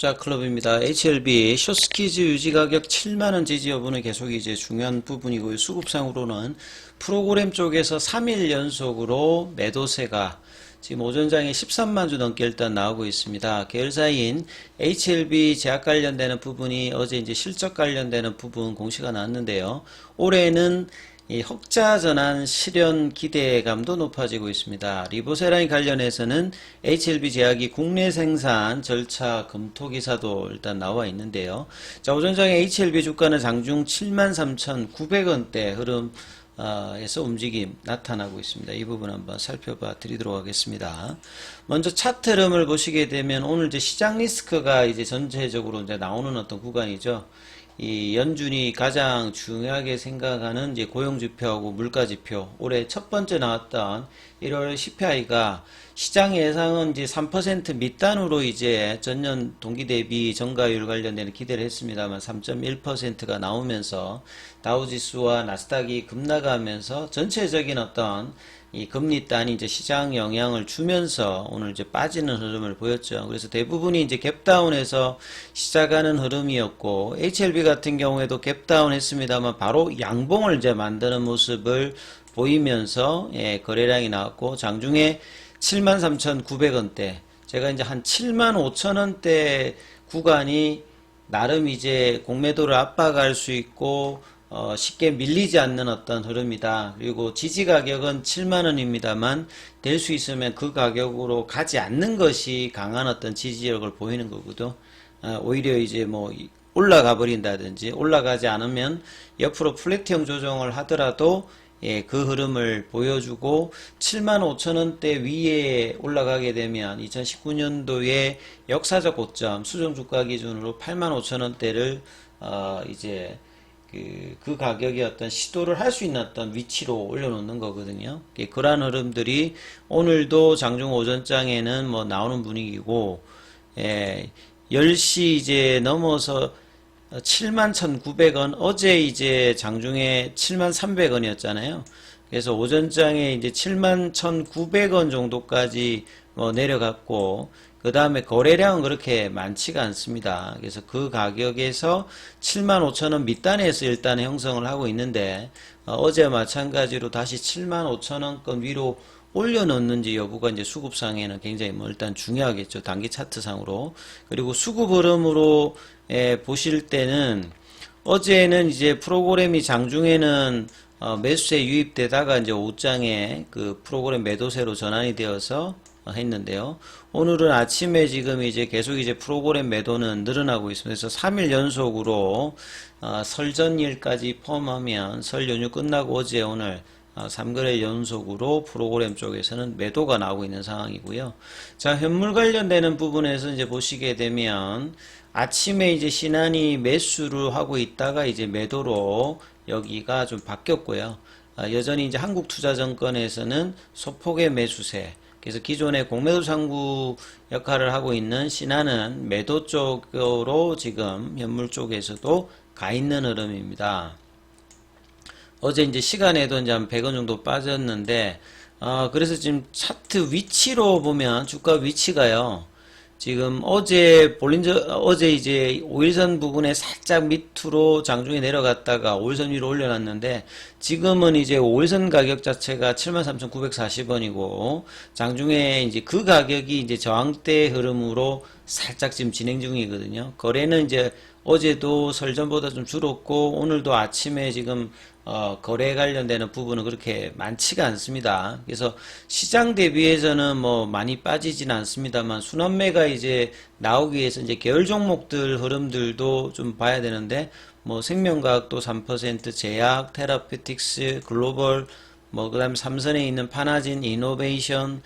투자클럽입니다. HLB 숏스키즈 유지 가격 7만원 지지 여부는 계속 이제 중요한 부분이고요. 수급상으로는 프로그램 쪽에서 3일 연속으로 매도세가 지금 오전장에 13만 주 넘게 일단 나오고 있습니다. 계열사인 HLB 제약 관련되는 부분이 어제 이제 실적 관련되는 부분 공시가 나왔는데요. 올해는 이 흑자 전환 실현 기대감도 높아지고 있습니다. 리보세라인 관련해서는 HLB 제약이 국내 생산 절차 검토 기사도 일단 나와 있는데요. 자, 오전장에 HLB 주가는 장중 73,900원대 흐름 에서 움직임 나타나고 있습니다. 이 부분 한번 살펴봐 드리도록 하겠습니다. 먼저 차트 흐름을 보시게 되면 오늘 이제 시장 리스크가 이제 전체적으로 이제 나오는 어떤 구간이죠. 이 연준이 가장 중요하게 생각하는 이제 고용지표하고 물가지표, 올해 첫 번째 나왔던 1월 CPI가 시장 예상은 이제 3% 밑단으로 이제 전년 동기 대비 증가율 관련되는 기대를 했습니다만 3.1%가 나오면서 다우지수와 나스닥이 급락하면서 전체적인 어떤 이 금리단이 이제 시장 영향을 주면서 오늘 이제 빠지는 흐름을 보였죠. 그래서 대부분이 이제 갭다운해서 시작하는 흐름이었고, HLB 같은 경우에도 갭다운 했습니다만 바로 양봉을 이제 만드는 모습을 보이면서 거래량이 나왔고, 장중에 73,900원대, 제가 이제 한 75,000원대 구간이 나름 이제 공매도를 압박할 수 있고 쉽게 밀리지 않는 어떤 흐름이다. 그리고 지지 가격은 7만원입니다만 될 수 있으면 그 가격으로 가지 않는 것이 강한 어떤 지지력을 보이는 거거든. 오히려 이제 뭐 올라가 버린다든지 올라가지 않으면 옆으로 플랫형 조정을 하더라도 그 흐름을 보여주고 75,000원대 위에 올라가게 되면 2019년도에 역사적 고점 수정 주가 기준으로 85,000원대를 이제 그 가격의 어떤 시도를 할 수 있는 어떤 위치로 올려놓는 거거든요. 그러한 흐름들이 오늘도 장중 오전장에는 뭐 나오는 분위기고, 10시 이제 넘어서 71,900원, 어제 이제 장중에 73,300원이었잖아요. 그래서 오전장에 이제 71,900원 정도까지 내려갔고, 그 다음에 거래량은 그렇게 많지가 않습니다. 그래서 그 가격에서 75,000원 밑단에서 일단 형성을 하고 있는데, 어제 마찬가지로 다시 75,000원권 위로 올려놓는지 여부가 이제 수급상에는 굉장히 일단 중요하겠죠. 단기 차트상으로. 그리고 수급 흐름으로 보실 때는 어제는 이제 프로그램이 장중에는 매수세 유입되다가 이제 오후장에 그 프로그램 매도세로 전환이 되어서 했는데요. 오늘은 아침에 지금 이제 계속 이제 프로그램 매도는 늘어나고 있습니다. 그래서 3일 연속으로 설 전일까지 포함하면 설 연휴 끝나고 어제 오늘 3거래 연속으로 프로그램 쪽에서는 매도가 나오고 있는 상황이고요. 자, 현물 관련되는 부분에서 이제 보시게 되면 아침에 이제 신한이 매수를 하고 있다가 이제 매도로 여기가 좀 바뀌었고요. 여전히 이제 한국투자증권에서는 소폭의 매수세, 그래서 기존의 공매도 상구 역할을 하고 있는 신한은 매도 쪽으로 지금 현물 쪽에서도 가 있는 흐름입니다. 어제 이제 시간에도 이제 한 100원 정도 빠졌는데, 그래서 지금 차트 위치로 보면 주가 위치가요. 지금 어제 이제 5일선 부분에 살짝 밑으로 장중에 내려갔다가 5일선 위로 올려놨는데, 지금은 이제 5일선 가격 자체가 73,940원이고, 장중에 이제 그 가격이 이제 저항대 흐름으로 살짝 지금 진행 중이거든요. 거래는 이제 어제도 설전보다 좀 줄었고, 오늘도 아침에 지금 거래 관련되는 부분은 그렇게 많지가 않습니다. 그래서 시장 대비해서는 뭐 많이 빠지진 않습니다만, 순환매가 이제 나오기 위해서 이제 계열 종목들 흐름들도 좀 봐야 되는데, 뭐 생명과학도 3%, 제약, 테라피틱스, 글로벌, 그 다음에 삼선에 있는 파나진, 이노베이션,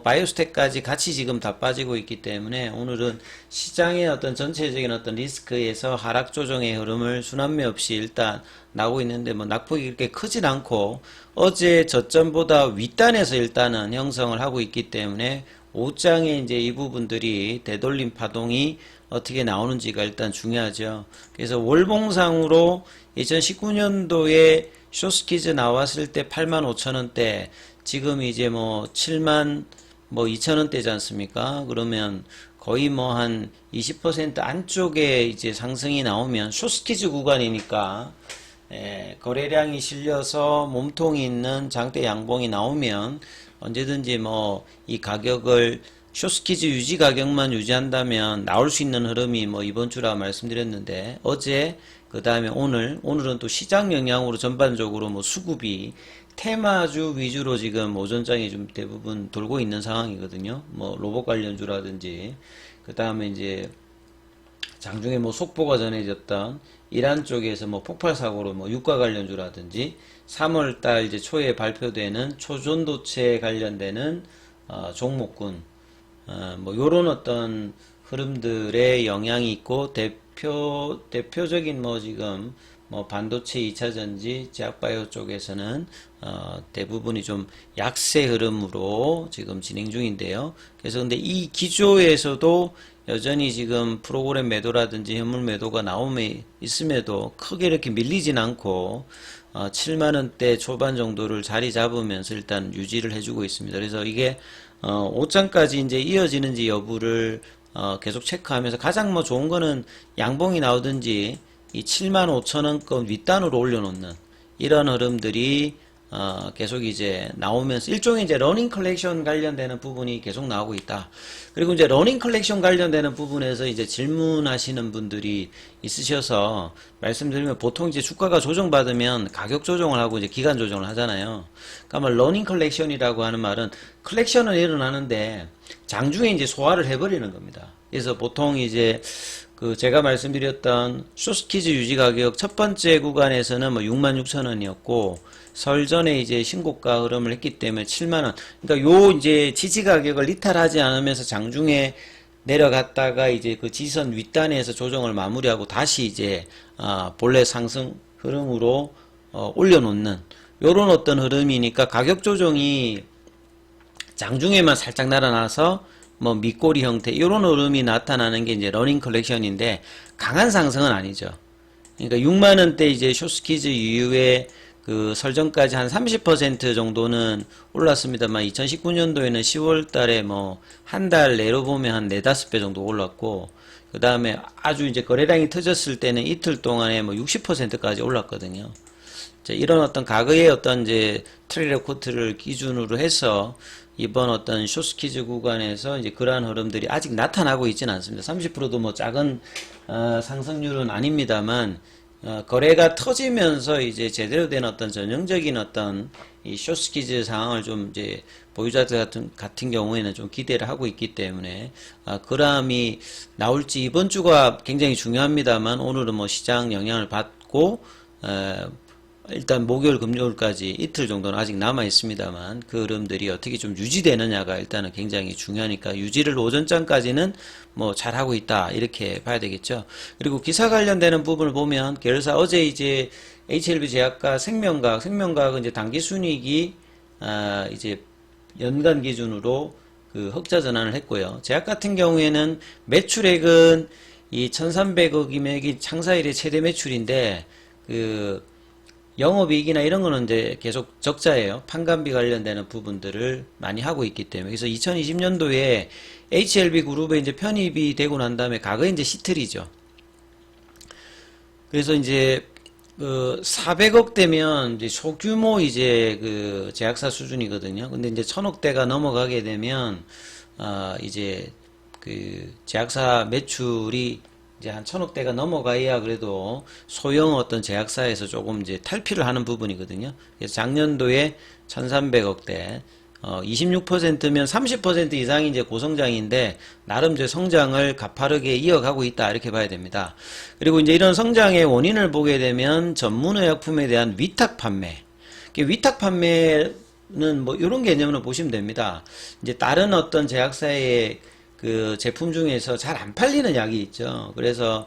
바이오스텍까지 같이 지금 다 빠지고 있기 때문에 오늘은 시장의 어떤 전체적인 어떤 리스크에서 하락 조정의 흐름을 순환매 없이 일단 나오고 있는데, 낙폭이 그렇게 크진 않고, 어제 저점보다 윗단에서 일단은 형성을 하고 있기 때문에, 오후장에 이제 이 부분들이 되돌림 파동이 어떻게 나오는지가 일단 중요하죠. 그래서 월봉상으로 2019년도에 숏스키즈 나왔을 때 85,000원대, 지금 이제 72,000원대지 않습니까? 그러면 거의 뭐 한 20% 안쪽에 이제 상승이 나오면 숏스키즈 구간이니까 거래량이 실려서 몸통이 있는 장대 양봉이 나오면 언제든지 뭐 이 가격을 숏스키즈 유지 가격만 유지한다면 나올 수 있는 흐름이 뭐 이번 주라 말씀드렸는데 어제 그 다음에 오늘은 또 시장 영향으로 전반적으로 뭐 수급이 테마주 위주로 지금 오전장에 좀 대부분 돌고 있는 상황이거든요. 뭐 로봇 관련주라든지 그 다음에 이제 장중에 뭐 속보가 전해졌던 이란 쪽에서 뭐 폭발 사고로 뭐 유가 관련주라든지 3월달 이제 초에 발표되는 초전도체 관련되는 종목군 뭐 요런 어떤 흐름들의 영향이 있고 대표적인 뭐 지금 뭐 반도체 2차전지, 제약바이오 쪽에서는 대부분이 좀 약세 흐름으로 지금 진행 중인데요. 그래서 근데 이 기조에서도 여전히 지금 프로그램 매도라든지 현물 매도가 나오면 있음에도 크게 이렇게 밀리진 않고 7만원대 초반 정도를 자리 잡으면서 일단 유지를 해주고 있습니다. 그래서 이게 5장까지 이제 이어지는지 여부를 계속 체크하면서 가장 뭐 좋은 거는 양봉이 나오든지 이 75,000원권 윗단으로 올려놓는 이런 흐름들이 계속 이제 나오면서 일종의 이제 러닝 컬렉션 관련되는 부분이 계속 나오고 있다. 그리고 이제 러닝 컬렉션 관련되는 부분에서 이제 질문하시는 분들이 있으셔서 말씀드리면 보통 이제 주가가 조정받으면 가격 조정을 하고 이제 기간 조정을 하잖아요. 그러니까 러닝 컬렉션이라고 하는 말은 컬렉션은 일어나는데 장중에 이제 소화를 해버리는 겁니다. 그래서 보통 이제 제가 말씀드렸던 숏스키즈 유지 가격 첫 번째 구간에서는 뭐 66,000원이었고 설 전에 이제 신고가 흐름을 했기 때문에 7만원. 그러니까 요 이제 지지 가격을 이탈하지 않으면서 장중에 내려갔다가 이제 그 지선 윗단에서 조정을 마무리하고 다시 이제 본래 상승 흐름으로 올려놓는 요런 어떤 흐름이니까 가격 조정이 장중에만 살짝 날아나서 뭐 밑꼬리 형태 이런 흐름이 나타나는 게 이제 러닝 컬렉션인데 강한 상승은 아니죠. 그러니까 6만원대 이제 숏스키즈 이후에 그 설전까지 한 30% 정도는 올랐습니다만 2019년도에는 10월 달에 뭐 한 달 내로 보면 한 4, 5배 정도 올랐고 그 다음에 아주 이제 거래량이 터졌을 때는 이틀 동안에 뭐 60%까지 올랐거든요. 이런 어떤 과거의 어떤 이제 트레일러 코트를 기준으로 해서 이번 어떤 숏스키즈 구간에서 이제 그러한 흐름들이 아직 나타나고 있지는 않습니다. 30%도 뭐 작은 상승률은 아닙니다만 거래가 터지면서 이제 제대로 된 어떤 전형적인 어떤 이 숏스키즈 상황을 좀 이제 보유자들 같은 경우에는 좀 기대를 하고 있기 때문에 그람이 나올지 이번 주가 굉장히 중요합니다만 오늘은 뭐 시장 영향을 받고 일단 목요일 금요일까지 이틀 정도는 아직 남아 있습니다만 그 흐름들이 어떻게 좀 유지되느냐가 일단은 굉장히 중요하니까 유지를 오전장까지는 뭐 잘하고 있다 이렇게 봐야 되겠죠. 그리고 기사 관련되는 부분을 보면 계열사 어제 이제 HLB 제약과 생명과학은 이제 당기순이익이 이제 연간 기준으로 그 흑자 전환을 했고요. 제약 같은 경우에는 매출액은 이 1,300억이면 창사 이래 최대 매출인데 그 영업이익이나 이런 거는 이제 계속 적자예요. 판관비 관련되는 부분들을 많이 하고 있기 때문에. 그래서 2020년도에 HLB 그룹에 이제 편입이 되고 난 다음에 과거에 이제 시틀이죠. 그래서 이제 400억 대면 이제 소규모 이제 그 제약사 수준이거든요. 근데 이제 1,000억대가 넘어가게 되면 이제 그 제약사 매출이 이제 한 1,000억대가 넘어가야 그래도 소형 어떤 제약사에서 조금 이제 탈피를 하는 부분이거든요. 그래서 작년도에 1,300억대, 26%면 30% 이상이 이제 고성장인데, 나름 이제 성장을 가파르게 이어가고 있다, 이렇게 봐야 됩니다. 그리고 이제 이런 성장의 원인을 보게 되면 전문의약품에 대한 위탁 판매. 위탁 판매는 뭐 이런 개념으로 보시면 됩니다. 이제 다른 어떤 제약사의 그 제품 중에서 잘 안 팔리는 약이 있죠. 그래서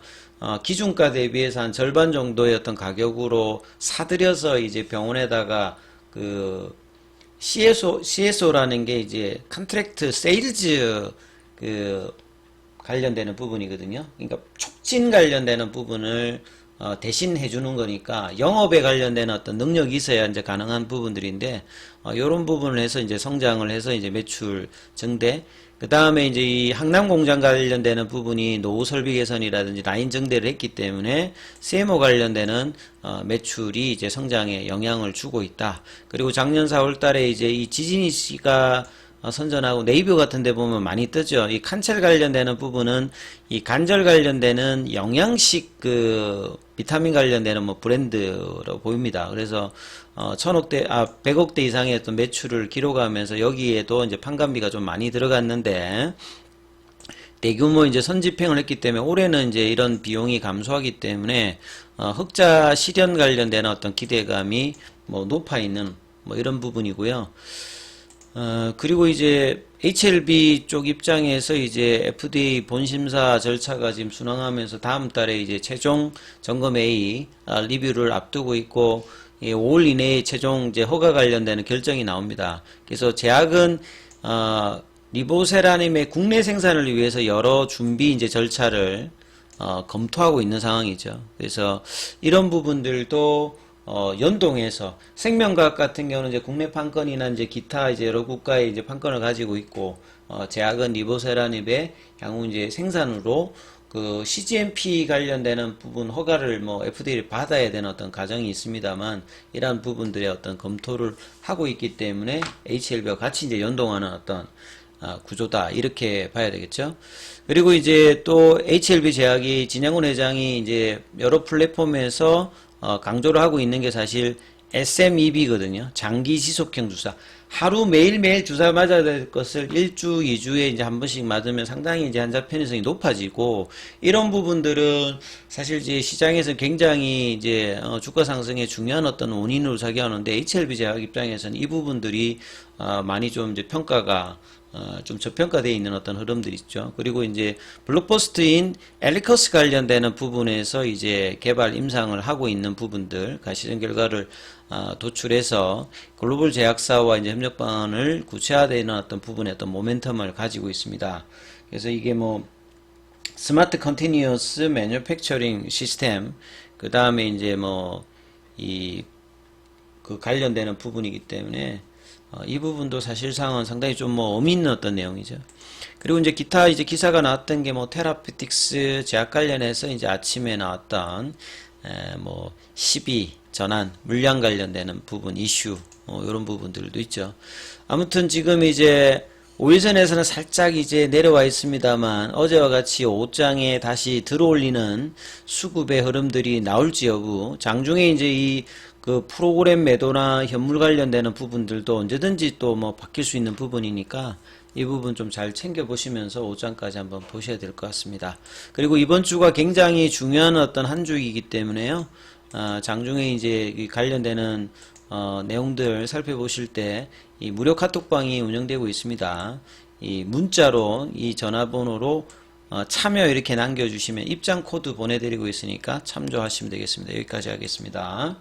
기준가 대비해서 한 절반 정도의 어떤 가격으로 사들여서 이제 병원에다가 그 CSO라는 게 이제 컨트랙트 세일즈 그 관련되는 부분이거든요. 그러니까 촉진 관련되는 부분을 대신 해주는 거니까 영업에 관련된 어떤 능력이 있어야 이제 가능한 부분들인데 이런 부분을 해서 이제 성장을 해서 이제 매출 증대. 그 다음에 이제 이 항남공장 관련되는 부분이 노후 설비 개선이라든지 라인 증대를 했기 때문에 CMO 관련되는 매출이 이제 성장에 영향을 주고 있다. 그리고 작년 4월 달에 이제 이 지진이 씨가 선전하고 네이버 같은 데 보면 많이 뜨죠. 이 칸첼 관련되는 부분은 이 관절 관련되는 영양식 비타민 관련되는 뭐 브랜드로 보입니다. 그래서 100억대 이상의 어떤 매출을 기록하면서 여기에도 이제 판관비가 좀 많이 들어갔는데 대규모 이제 선집행을 했기 때문에 올해는 이제 이런 비용이 감소하기 때문에 흑자 실현 관련되는 어떤 기대감이 뭐 높아 있는 뭐 이런 부분이고요. 그리고 이제 HLB 쪽 입장에서 이제 FDA 본심사 절차가 지금 순항하면서 다음 달에 이제 최종 점검 A 리뷰를 앞두고 있고 5월 이내에 최종 이제 허가 관련되는 결정이 나옵니다. 그래서 제약은 리보세라님의 국내 생산을 위해서 여러 준비 이제 절차를 검토하고 있는 상황이죠. 그래서 이런 부분들도 연동해서 생명과학 같은 경우는 이제 국내 판권이나 이제 기타 이제 여러 국가의 이제 판권을 가지고 있고 제약은 리보세라닙의 향후 이제 생산으로 그 CGMP 관련되는 부분 허가를 뭐 FDA를 받아야 되는 어떤 과정이 있습니다만 이러한 부분들의 어떤 검토를 하고 있기 때문에 HLB와 같이 이제 연동하는 어떤 구조다 이렇게 봐야 되겠죠. 그리고 이제 또 HLB 제약이 진양훈 회장이 이제 여러 플랫폼에서 강조를 하고 있는 게 사실 SMEB거든요. 장기 지속형 주사. 하루 매일매일 주사 맞아야 될 것을 1주, 2주에 이제 한 번씩 맞으면 상당히 이제 환자 편의성이 높아지고, 이런 부분들은 사실 이제 시장에서 굉장히 이제 주가 상승에 중요한 어떤 원인으로 작용하는데, HLB 제약 입장에서는 이 부분들이 많이 좀 이제 평가가 좀 저평가되어 있는 어떤 흐름들이 있죠. 그리고 이제 블록버스트인 엘리커스 관련되는 부분에서 이제 개발 임상을 하고 있는 부분들, 시정 결과를 도출해서 글로벌 제약사와 이제 협력 방안을 구체화되는 어떤 부분의 어떤 모멘텀을 가지고 있습니다. 그래서 이게 뭐 스마트 컨티뉴어스 매뉴팩처링 시스템, 그 다음에 이제 뭐 그 관련되는 부분이기 때문에 이 부분도 사실상은 상당히 좀 뭐 의미 있는 어떤 내용이죠. 그리고 이제 기타 이제 기사가 나왔던 게 뭐 테라피틱스 제약 관련해서 이제 아침에 나왔던 뭐 12 전환 물량 관련되는 부분 이슈 이런 부분들도 있죠. 아무튼 지금 이제 5일선에서는 살짝 이제 내려와 있습니다만 어제와 같이 5장에 다시 들어올리는 수급의 흐름들이 나올지 여부, 장중에 이제 그 프로그램 매도나 현물 관련되는 부분들도 언제든지 또 뭐 바뀔 수 있는 부분이니까 이 부분 좀 잘 챙겨보시면서 5장까지 한번 보셔야 될 것 같습니다. 그리고 이번 주가 굉장히 중요한 어떤 한 주이기 때문에요. 장중에 이제 관련되는 내용들 살펴보실 때 이 무료 카톡방이 운영되고 있습니다. 이 문자로 이 전화번호로 참여 이렇게 남겨주시면 입장 코드 보내드리고 있으니까 참조하시면 되겠습니다. 여기까지 하겠습니다.